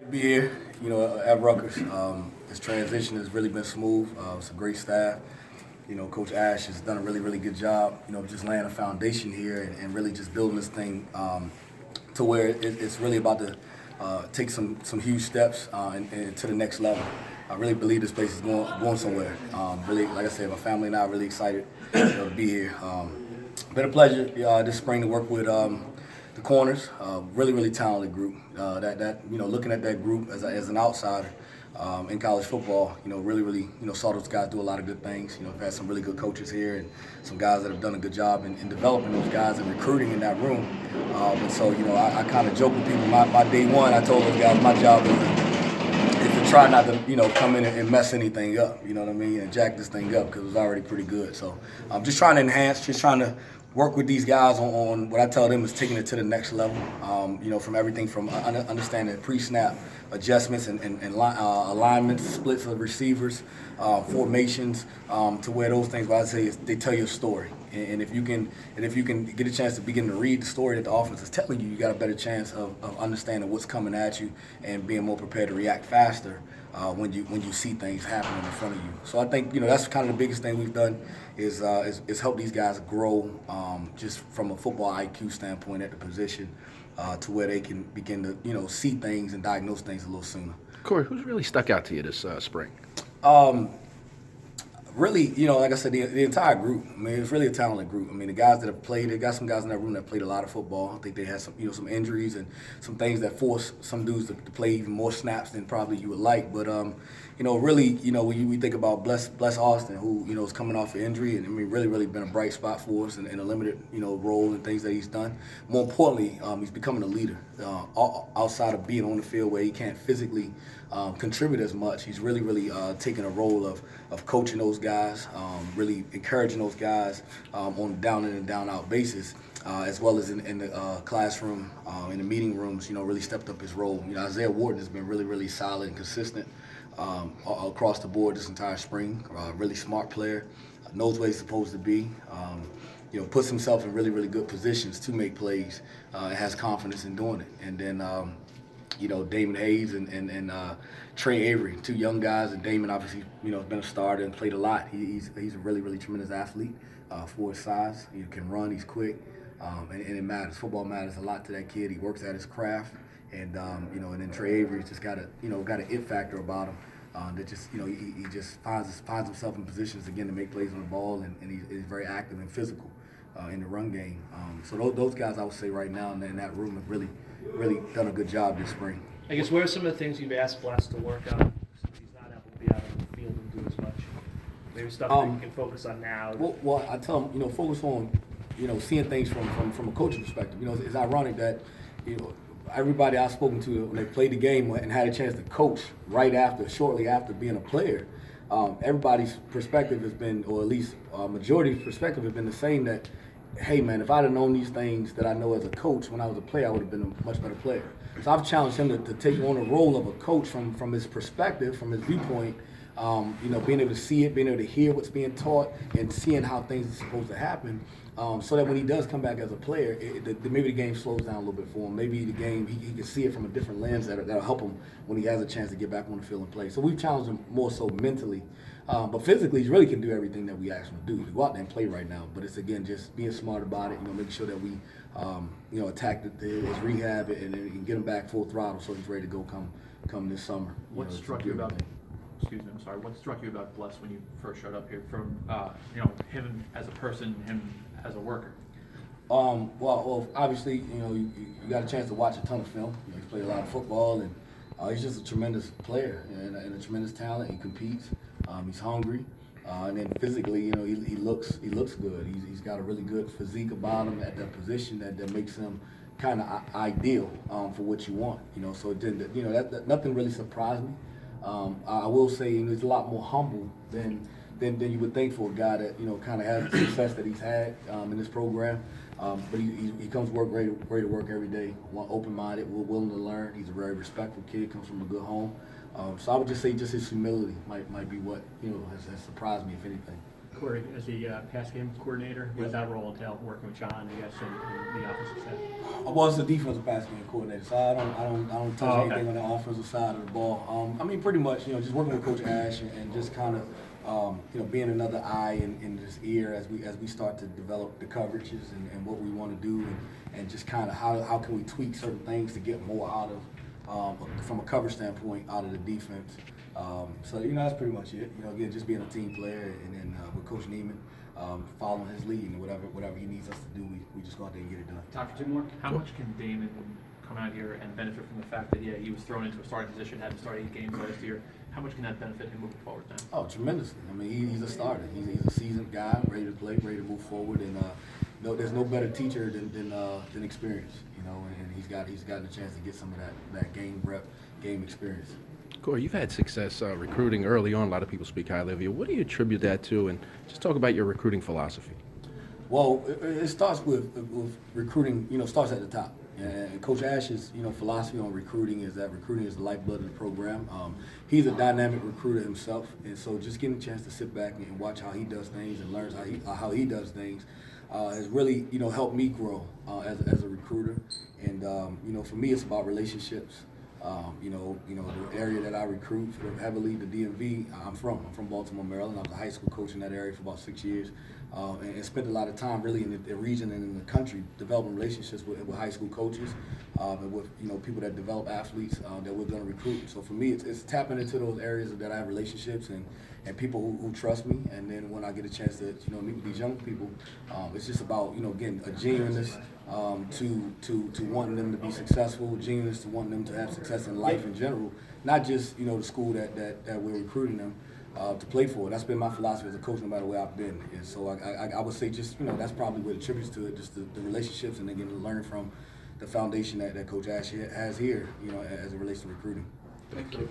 Be here, at Rutgers. This transition has really been smooth. It's a great staff. Coach Ash has done a really, really good job, just laying a foundation here and really just building this thing to where it's really about to take some huge steps and to the next level. I really believe this place is going somewhere. Really, like I said, my family and I are really excited to be here. Been a pleasure this spring to work with the corners. Really, really talented group. Looking at that group as an outsider in college football, really, saw those guys do a lot of good things. We've had some really good coaches here and some guys that have done a good job in developing those guys and recruiting in that room. And so, I kind of joke with people. My day one, I told those guys my job is to try not to, come in and mess anything up, you know what I mean, and jack this thing up because it was already pretty good. So I'm just trying to enhance, just trying to work with these guys on what I tell them is taking it to the next level, from everything from understanding pre-snap adjustments and alignments, splits of receivers, formations, to where those things, what I say is they tell you a story. And if you can get a chance to begin to read the story that the offense is telling you, you got a better chance of understanding what's coming at you and being more prepared to react faster when you see things happening in front of you. So I think that's kind of the biggest thing we've done is help these guys grow just from a football IQ standpoint at the position to where they can begin to see things and diagnose things a little sooner. Corey, who's really stuck out to you this spring? Really, like I said, the entire group. I mean, it's really a talented group. I mean, the guys that have played, they got some guys in that room that played a lot of football. I think they had some injuries and some things that forced some dudes to play even more snaps than probably you would like. But really, when we think about Bless Austin, who is coming off an injury, and I mean, really been a bright spot for us in a limited role and things that he's done. More importantly, he's becoming a leader outside of being on the field where he can't physically contribute as much. He's really taking a role of coaching those guys, really encouraging those guys on a down in and down out basis, as well as in the classroom, in the meeting rooms. Really stepped up his role. Isaiah Wharton has been really solid and consistent across the board this entire spring. Really smart player, knows what he's supposed to be. Puts himself in really good positions to make plays. And has confidence in doing it. And then Damon Hayes and Trey Avery, two young guys. And Damon obviously, has been a starter and played a lot. He's a really tremendous athlete for his size. He can run, he's quick, and it matters. Football matters a lot to that kid. He works at his craft, and and then Trey Avery's just got got an it factor about him. That just he just finds himself in positions again to make plays on the ball, and he's very active and physical in the run game. So those guys I would say right now in that room have really done a good job this spring. I guess what are some of the things you've asked Bless to work on since he's not able to be out on the field and do as much? Maybe stuff that you can focus on now. Well, I tell him, focus on, seeing things from a coaching perspective. It's ironic that, everybody I've spoken to when they played the game and had a chance to coach shortly after being a player, everybody's perspective has been, or at least majority's perspective has been the same, that, hey man, if I'd have known these things that I know as a coach when I was a player, I would have been a much better player. So I've challenged him to take on the role of a coach from his perspective, from his viewpoint, being able to see it, being able to hear what's being taught, and seeing how things are supposed to happen, so that when he does come back as a player, maybe the game slows down a little bit for him. Maybe the game, he can see it from a different lens that'll help him when he has a chance to get back on the field and play. So we've challenged him more so mentally. But physically, he really can do everything that we ask him to do. He can go out there and play right now. But it's, again, just being smart about it, making sure that we, attack his rehab and get him back full throttle so he's ready to go come this summer. What struck you about? Excuse me, I'm sorry. What struck you about Bless when you first showed up here? From him as a person, him as a worker. Well, obviously, you got a chance to watch a ton of film. He's played a lot of football, and he's just a tremendous player and a tremendous talent. He competes. He's hungry, and then physically, he looks good. He's got a really good physique about him at that position that makes him kind of ideal for what you want. So it didn't, that nothing really surprised me. I will say, he's a lot more humble than you would think for a guy that kind of has the success that he's had in this program. But he comes ready to work every day, open-minded, willing to learn. He's a very respectful kid, comes from a good home. So I would just say just his humility might be what has surprised me, if anything. Cory, as the pass game coordinator, what does that role entail, working with John, I guess, and the offensive staff? Well, it's the defensive pass game coordinator, so I don't touch Oh, okay. anything on the offensive side of the ball. I mean, pretty much, just working with Coach Ash and just kind of, being another eye in his ear as we start to develop the coverages and what we want to do and just kind of how can we tweak certain things to get more out of, from a cover standpoint, out of the defense. So that's pretty much it. Again, just being a team player, and then with Coach Neiman, following his lead, and whatever he needs us to do, we just go out there and get it done. Time for two more. How much can Damon come out here and benefit from the fact that he was thrown into a starting position, had to start 8 games last year? How much can that benefit him moving forward now? Oh, tremendously. I mean, he's a starter. He's a seasoned guy, ready to play, ready to move forward, and there's no better teacher than experience. And he's gotten a chance to get some of that game rep, game experience. Cory, you've had success recruiting early on. A lot of people speak highly of you. What do you attribute that to? And just talk about your recruiting philosophy. Well, it starts with recruiting. Starts at the top. And Coach Ash's philosophy on recruiting is that recruiting is the lifeblood of the program. He's a dynamic recruiter himself, and so just getting a chance to sit back and watch how he does things and learn how he does things has really helped me grow as a recruiter. And for me, it's about relationships. The area that I recruit heavily, the DMV, I'm from Baltimore, Maryland. I was a high school coach in that area for about 6 years, and spent a lot of time really in the region and in the country developing relationships with high school coaches and with people that develop athletes that we're going to recruit. So for me, it's tapping into those areas that I have relationships and people who trust me. And then when I get a chance to meet with these young people, it's just about again a genuineness to wanting them to be successful, genuineness to wanting them to have success in life in general, not just the school that we're recruiting them to play for. That's been my philosophy as a coach, no matter where I've been. And so I would say just that's probably what attributes to it, just the relationships, and again learning from the foundation that Coach Ash has here, as it relates to recruiting. Thank you.